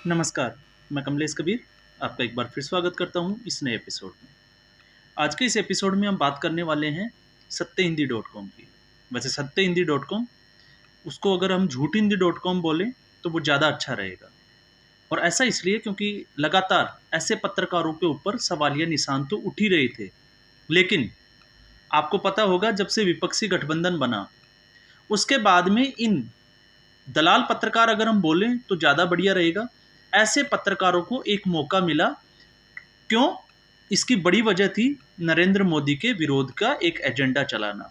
नमस्कार, मैं कमलेश कबीर आपका एक बार फिर स्वागत करता हूँ इस नए एपिसोड में। आज के इस एपिसोड में हम बात करने वाले हैं सत्य हिंदी डॉट कॉम की। वैसे सत्य हिंदी डॉट कॉम, उसको अगर हम झूठ हिंदी डॉट कॉम बोलें तो वो ज़्यादा अच्छा रहेगा। और ऐसा इसलिए क्योंकि लगातार ऐसे पत्रकारों के ऊपर सवालिया निशान तो उठ ही रहे थे। लेकिन आपको पता होगा, जब से विपक्षी गठबंधन बना, उसके बाद में इन दलाल पत्रकार, अगर हम बोलें तो ज़्यादा बढ़िया रहेगा, ऐसे पत्रकारों को एक मौका मिला। क्यों? इसकी बड़ी वजह थी नरेंद्र मोदी के विरोध का एक एजेंडा चलाना।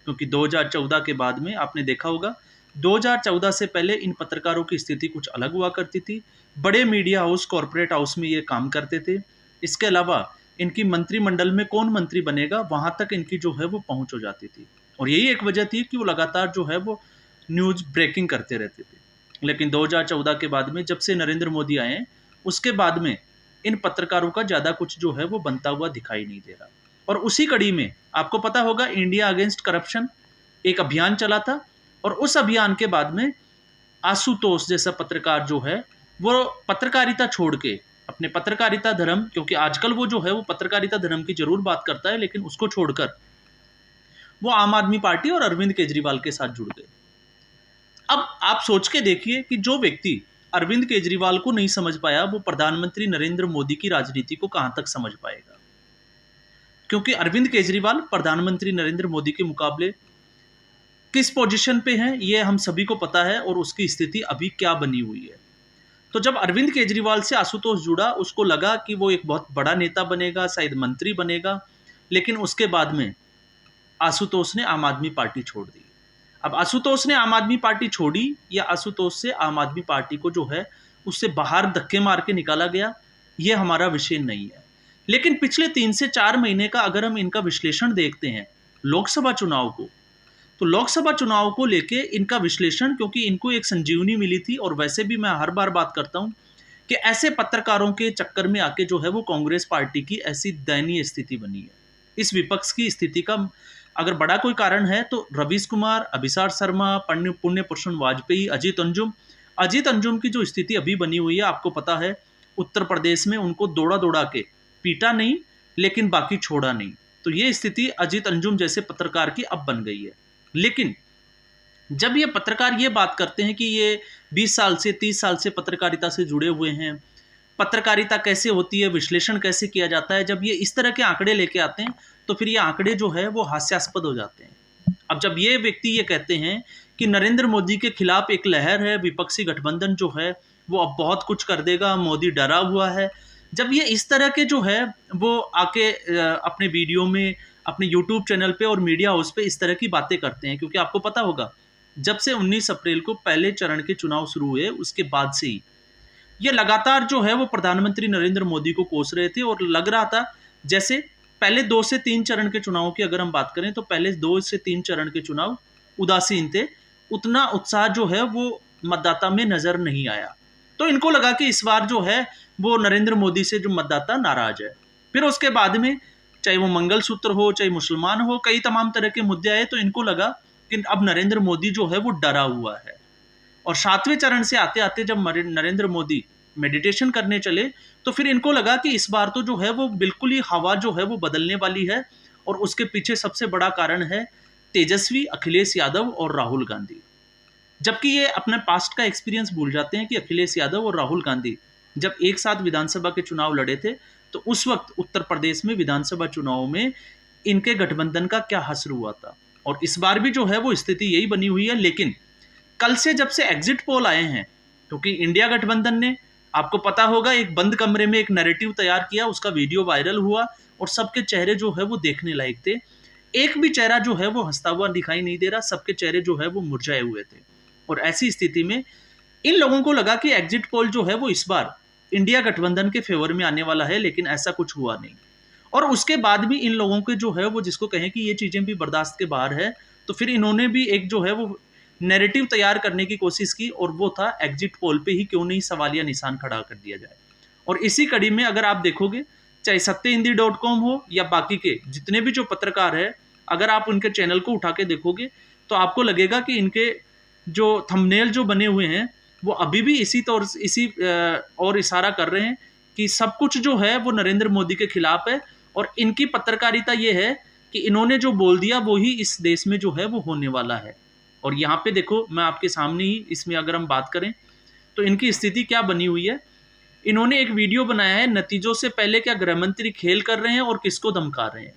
क्योंकि 2014 के बाद में आपने देखा होगा, 2014 से पहले इन पत्रकारों की स्थिति कुछ अलग हुआ करती थी। बड़े मीडिया हाउस, कॉरपोरेट हाउस में ये काम करते थे। इसके अलावा इनकी मंत्रिमंडल में कौन मंत्री बनेगा, वहां तक इनकी जो है वो पहुंच हो जाती थी। और यही एक वजह थी कि वो लगातार जो है वो न्यूज ब्रेकिंग करते रहते थे। लेकिन 2014 के बाद में, जब से नरेंद्र मोदी आए, उसके बाद में इन पत्रकारों का ज़्यादा कुछ जो है वो बनता हुआ दिखाई नहीं दे रहा। और उसी कड़ी में आपको पता होगा, इंडिया अगेंस्ट करप्शन एक अभियान चला था। और उस अभियान के बाद में आशुतोष जैसा पत्रकार जो है, वो पत्रकारिता छोड़ के अपने पत्रकारिता धर्म, क्योंकि आजकल वो जो है वो पत्रकारिता धर्म की जरूर बात करता है, लेकिन उसको छोड़कर वो आम आदमी पार्टी और अरविंद केजरीवाल के साथ जुड़ गए। अब आप सोच के देखिए कि जो व्यक्ति अरविंद केजरीवाल को नहीं समझ पाया, वो प्रधानमंत्री नरेंद्र मोदी की राजनीति को कहां तक समझ पाएगा। क्योंकि अरविंद केजरीवाल प्रधानमंत्री नरेंद्र मोदी के मुकाबले किस पोजीशन पे हैं, ये हम सभी को पता है, और उसकी स्थिति अभी क्या बनी हुई है। तो जब अरविंद केजरीवाल से आशुतोष जुड़ा, उसको लगा कि वो एक बहुत बड़ा नेता बनेगा, शायद मंत्री बनेगा। लेकिन उसके बाद में आशुतोष ने आम आदमी पार्टी छोड़ दी। अब आशुतोष ने आम आदमी पार्टी छोड़ी, या आशुतोष से आम आदमी पार्टी को जो है उससे बाहर धक्के मार के निकाला गया, ये हमारा विषय नहीं है। लेकिन पिछले 3 से 4 महीने का अगर हम इनका विश्लेषण देखते हैं, लोकसभा चुनाव को, तो लोकसभा चुनाव को लेके इनका विश्लेषण, क्योंकि इनको एक संजीवनी मिली थी। और वैसे भी मैं हर बार बात करता हूं कि ऐसे पत्रकारों के चक्कर में आके जो है वो कांग्रेस पार्टी की ऐसी दयनीय स्थिति बनी है। इस विपक्ष की स्थिति का अगर बड़ा कोई कारण है तो रवीश कुमार, अभिसार शर्मा, पुण्य पुरुषोत्तम वाजपेयी, अजीत अंजुम की जो स्थिति अभी बनी हुई है, आपको पता है उत्तर प्रदेश में उनको दौड़ा दौड़ा के पीटा नहीं, लेकिन बाकी छोड़ा नहीं। तो ये स्थिति अजीत अंजुम जैसे पत्रकार की अब बन गई है। लेकिन जब ये पत्रकार ये बात करते हैं कि ये 20 साल से 30 साल से पत्रकारिता से जुड़े हुए हैं, पत्रकारिता कैसे होती है, विश्लेषण कैसे किया जाता है, जब ये इस तरह के आंकड़े लेके आते हैं, तो फिर ये आंकड़े जो है वो हास्यास्पद हो जाते हैं। अब जब ये व्यक्ति ये कहते हैं कि नरेंद्र मोदी के खिलाफ एक लहर है, विपक्षी गठबंधन जो है वो अब बहुत कुछ कर देगा, मोदी डरा हुआ है, जब ये इस तरह के जो है वो आके अपने वीडियो में, अपने यूट्यूब चैनल पे और मीडिया हाउस पे इस तरह की बातें करते हैं, क्योंकि आपको पता होगा, जब से 19 अप्रैल को पहले चरण के चुनाव शुरू हुए, उसके बाद से ही ये लगातार जो है वो प्रधानमंत्री नरेंद्र मोदी को कोस रहे थे। और लग रहा था जैसे पहले 2 से 3 चरण के चुनाव की अगर हम बात करें, तो पहले 2 से 3 चरण के चुनाव उदासीन थे, उतना उत्साह जो है वो मतदाता में नजर नहीं आया। तो इनको लगा कि इस बार जो है वो नरेंद्र मोदी से जो मतदाता नाराज है। फिर उसके बाद में चाहे वो मंगलसूत्र हो, चाहे मुसलमान हो, कई तमाम तरह के मुद्दे आए, तो इनको लगा कि अब नरेंद्र मोदी जो है वो डरा हुआ है। और 7वें चरण से आते आते जब नरेंद्र मोदी मेडिटेशन करने चले, तो फिर इनको लगा कि इस बार तो जो है वो बिल्कुल ही हवा जो है वो बदलने वाली है। और उसके पीछे सबसे बड़ा कारण है तेजस्वी, अखिलेश यादव और राहुल गांधी। जबकि ये अपने पास्ट का एक्सपीरियंस भूल जाते हैं कि अखिलेश यादव और राहुल गांधी जब एक साथ विधानसभा के चुनाव लड़े थे, तो उस वक्त उत्तर प्रदेश में विधानसभा चुनाव में इनके गठबंधन का क्या हश्र हुआ था। और इस बार भी जो है वो स्थिति यही बनी हुई है। लेकिन कल से जब से एग्जिट पोल आए हैं, क्योंकि इंडिया गठबंधन ने, आपको पता होगा, एक बंद कमरे में एक नैरेटिव तैयार किया, उसका वीडियो वायरल हुआ, और सबके चेहरे जो है वो देखने लायक थे। एक भी चेहरा जो है वो हंसता हुआ दिखाई नहीं दे रहा, सबके चेहरे जो है वो मुरझाए हुए थे। और ऐसी स्थिति में इन लोगों को लगा कि एग्जिट पोल जो है वो इस बार इंडिया गठबंधन के फेवर में आने वाला है, लेकिन ऐसा कुछ हुआ नहीं। और उसके बाद भी इन लोगों के जो है वो, जिसको कहें कि ये चीजें भी बर्दाश्त के बाहर है, तो फिर इन्होंने भी एक जो है वो नैरेटिव तैयार करने की कोशिश की, और वो था एग्जिट पोल पे ही क्यों नहीं सवालिया निशान खड़ा कर दिया जाए। और इसी कड़ी में अगर आप देखोगे, चाहे सत्य हिंदी .com हो या बाकी के जितने भी जो पत्रकार है, अगर आप उनके चैनल को उठा के देखोगे, तो आपको लगेगा कि इनके जो थंबनेल जो बने हुए हैं वो अभी भी इसी और इशारा कर रहे हैं कि सब कुछ जो है वो नरेंद्र मोदी के खिलाफ है। और इनकी पत्रकारिता ये है कि इन्होंने जो बोल दिया वो ही इस देश में जो है वो होने वाला है। और यहाँ पे देखो, मैं आपके सामने ही इसमें अगर हम बात करें तो इनकी स्थिति क्या बनी हुई है। इन्होंने एक वीडियो बनाया है, नतीजों से पहले क्या गृह मंत्री खेल कर रहे हैं और किसको धमका रहे हैं।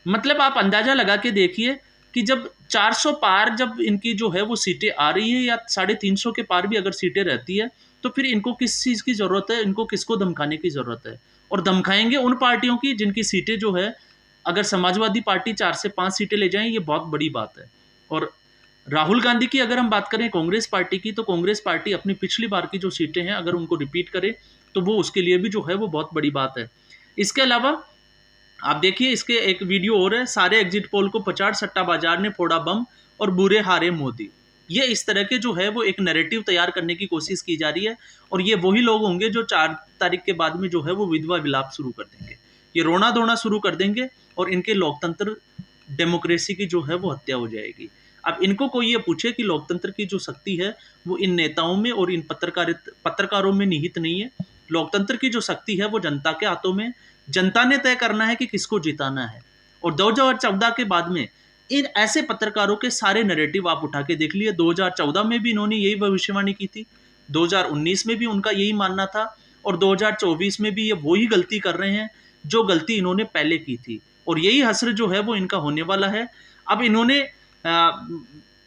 मतलब आप अंदाजा लगा के देखिए कि जब 400 पार जब इनकी जो है वो सीटें आ रही है, या 350 के पार भी अगर सीटें रहती है, तो फिर इनको किस चीज़ की ज़रूरत है, इनको किसको धमकाने की ज़रूरत है। और धमकाएंगे उन पार्टियों की जिनकी सीटें जो है, अगर समाजवादी पार्टी 4 से 5 सीटें ले जाएं, ये बहुत बड़ी बात है। और राहुल गांधी की अगर हम बात करें कांग्रेस पार्टी की, तो कांग्रेस पार्टी अपनी पिछली बार की जो सीटें हैं अगर उनको रिपीट करे तो वो उसके लिए भी जो है वो बहुत बड़ी बात है। इसके अलावा आप देखिए, इसके एक वीडियो और है, सारे एग्जिट पोल को पचाड़ सट्टा बाजार ने फोड़ा बम और बुरे हारे मोदी। ये इस तरह के जो है वो एक नैरेटिव तैयार करने की कोशिश की जा रही है। और ये वही लोग होंगे जो 4 तारीख के बाद में जो है वो विधवा विलाप शुरू कर देंगे, ये रोना धोना शुरू कर देंगे और इनके लोकतंत्र डेमोक्रेसी की जो है वो हत्या हो जाएगी। अब इनको कोई ये पूछे कि लोकतंत्र की जो शक्ति है वो इन नेताओं में और इन पत्रकारों में निहित नहीं है। लोकतंत्र की जो शक्ति है वो जनता के हाथों में। जनता ने तय करना है कि किसको जिताना है। और 2014 के बाद में इन ऐसे पत्रकारों के सारे नैरेटिव आप उठा के देख लिए। 2014 में भी इन्होंने यही भविष्यवाणी की थी, 2019 में भी उनका यही मानना था, और 2024 में भी ये वही गलती कर रहे हैं जो गलती इन्होंने पहले की थी। और यही हश्र जो है वो इनका होने वाला है। अब इन्होंने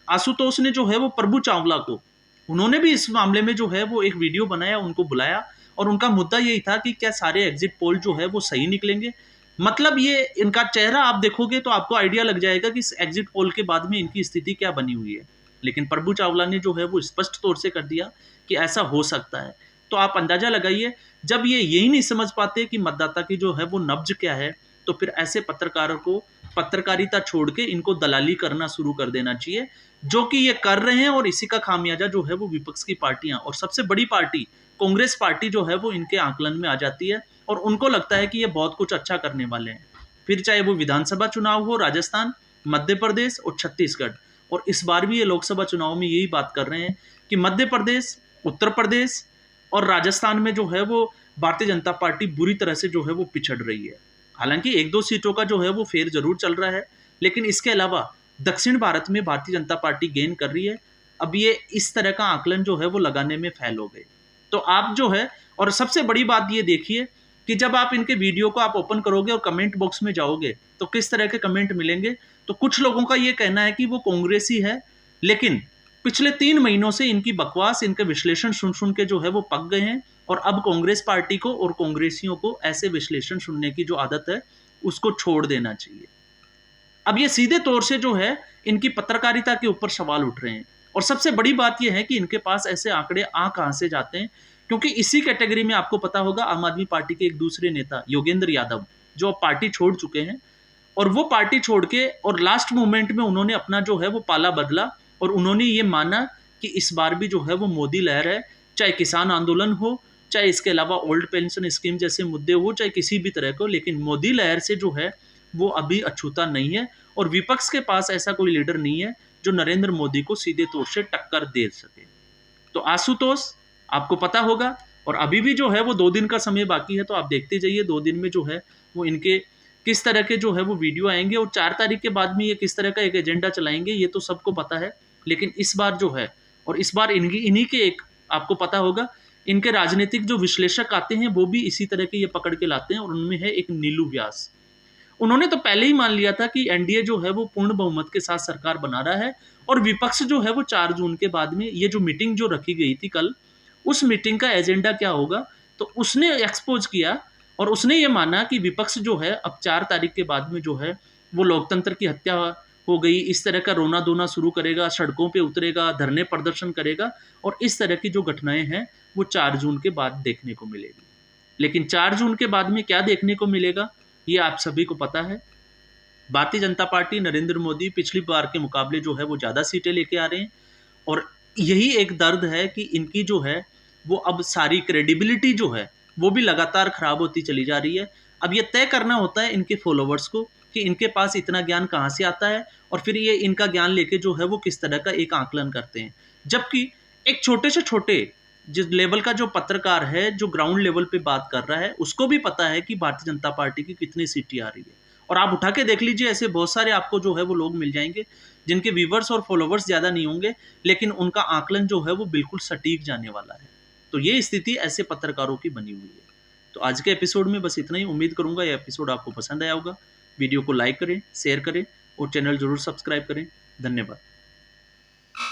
आशुतोष ने जो है वो प्रभु चावला को, उन्होंने भी इस मामले में जो है वो एक वीडियो बनाया, उनको बुलाया, और उनका मुद्दा यही था कि क्या सारे एग्जिट पोल जो है वो सही निकलेंगे। मतलब ये इनका चेहरा आप देखोगे तो आपको आइडिया लग जाएगा कि इस एग्जिट पोल के बाद में इनकी स्थिति क्या बनी हुई है। लेकिन प्रभु चावला ने जो है वो स्पष्ट तौर से कर दिया कि ऐसा हो सकता है। तो आप अंदाजा लगाइए, जब ये यही नहीं समझ पाते कि मतदाता की जो है वो नब्ज क्या है, तो फिर ऐसे पत्रकारों को पत्रकारिता छोड़ के इनको दलाली करना शुरू कर देना चाहिए, जो कि ये कर रहे हैं। और इसी का खामियाजा जो है वो विपक्ष की पार्टियां और सबसे बड़ी पार्टी कांग्रेस पार्टी जो है वो इनके आकलन में आ जाती है, और उनको लगता है कि ये बहुत कुछ अच्छा करने वाले हैं। फिर चाहे वो विधानसभा चुनाव हो, राजस्थान, मध्य प्रदेश और छत्तीसगढ़, और इस बार भी ये लोकसभा चुनाव में यही बात कर रहे हैं कि मध्य प्रदेश, उत्तर प्रदेश और राजस्थान में जो है वो भारतीय जनता पार्टी बुरी तरह से जो है वो पिछड़ रही है। हालांकि 1-2 सीटों का जो है वो फेर जरूर चल रहा है, लेकिन इसके अलावा दक्षिण भारत में भारतीय जनता पार्टी गेन कर रही है। अब ये इस तरह का आकलन जो है वो लगाने में फेल हो गए। तो आप जो है, और सबसे बड़ी बात ये देखिए कि जब आप इनके वीडियो को आप ओपन करोगे और कमेंट बॉक्स में जाओगे तो किस तरह के कमेंट मिलेंगे। तो कुछ लोगों का ये कहना है कि वो कांग्रेसी है, लेकिन पिछले 3 महीनों से इनकी बकवास, इनके विश्लेषण सुन सुन के जो है वो पक गए हैं, और अब कांग्रेस पार्टी को और कांग्रेसियों को ऐसे विश्लेषण सुनने की जो आदत है उसको छोड़ देना चाहिए। अब ये सीधे तौर से जो है इनकी पत्रकारिता के ऊपर सवाल उठ रहे हैं। और सबसे बड़ी बात यह है कि इनके पास ऐसे आंकड़े कहां से जाते हैं, क्योंकि इसी कैटेगरी में आपको पता होगा आम आदमी पार्टी के एक दूसरे नेता योगेंद्र यादव जो अब पार्टी छोड़ चुके हैं, और वो पार्टी छोड़ के और लास्ट मोमेंट में उन्होंने अपना जो है वो पाला बदला, और उन्होंने ये माना कि इस बार भी जो है वो मोदी लहर है, चाहे किसान आंदोलन हो, चाहे इसके अलावा ओल्ड पेंशन स्कीम जैसे मुद्दे हो, चाहे किसी भी तरह को, लेकिन मोदी लहर से जो है वो अभी अछूता नहीं है। और विपक्ष के पास ऐसा कोई लीडर नहीं है जो नरेंद्र मोदी को सीधे तौर से टक्कर दे सके। तो आशुतोष, आपको पता होगा, और अभी भी जो है वो 2 दिन का समय बाकी है, तो आप देखते जाइए 2 दिन में जो है वो इनके किस तरह के जो है वो वीडियो आएंगे, और 4 तारीख के बाद में ये किस तरह का एक एजेंडा चलाएंगे, ये तो सबको पता है। लेकिन इस बार जो है, और इस बार इन्हीं के एक, आपको पता होगा, इनके राजनीतिक जो विश्लेषक आते हैं वो भी इसी तरह के ये पकड़ के लाते हैं, और उनमें है एक नीलू व्यास। उन्होंने तो पहले ही मान लिया था कि एनडीए जो है वो पूर्ण बहुमत के साथ सरकार बना रहा है, और विपक्ष जो है वो 4 जून के बाद में ये जो मीटिंग जो रखी गई थी कल, उस मीटिंग का एजेंडा क्या होगा, तो उसने एक्सपोज किया, और उसने ये माना कि विपक्ष जो है अब 4 तारीख के बाद में जो है वो लोकतंत्र की हत्या हो गई, इस तरह का रोना धोना शुरू करेगा, सड़कों पे उतरेगा, धरने प्रदर्शन करेगा, और इस तरह की जो घटनाएं हैं वो 4 जून के बाद देखने को मिलेगी। लेकिन 4 जून के बाद में क्या देखने को मिलेगा ये आप सभी को पता है। भारतीय जनता पार्टी, नरेंद्र मोदी पिछली बार के मुकाबले जो है वो ज़्यादा सीटें लेके आ रहे हैं, और यही एक दर्द है कि इनकी जो है वो अब सारी क्रेडिबिलिटी जो है वो भी लगातार खराब होती चली जा रही है। अब ये तय करना होता है इनके फॉलोवर्स को कि इनके पास इतना ज्ञान कहाँ से आता है, और फिर ये इनका ज्ञान लेके जो है वो किस तरह का एक आकलन करते हैं। जबकि एक छोटे से छोटे जिस लेवल का जो पत्रकार है, जो ग्राउंड लेवल पे बात कर रहा है, उसको भी पता है कि भारतीय जनता पार्टी की कितनी सीटें आ रही है। और आप उठा के देख लीजिए, ऐसे बहुत सारे आपको जो है वो लोग मिल जाएंगे जिनके व्यूवर्स और फॉलोवर्स ज़्यादा नहीं होंगे, लेकिन उनका आकलन जो है वो बिल्कुल सटीक जाने वाला है। तो ये स्थिति ऐसे पत्रकारों की बनी हुई है। तो आज के एपिसोड में बस इतना ही। उम्मीद करूंगा ये एपिसोड आपको पसंद आया होगा। वीडियो को लाइक करें, शेयर करें और चैनल जरूर सब्सक्राइब करें। धन्यवाद।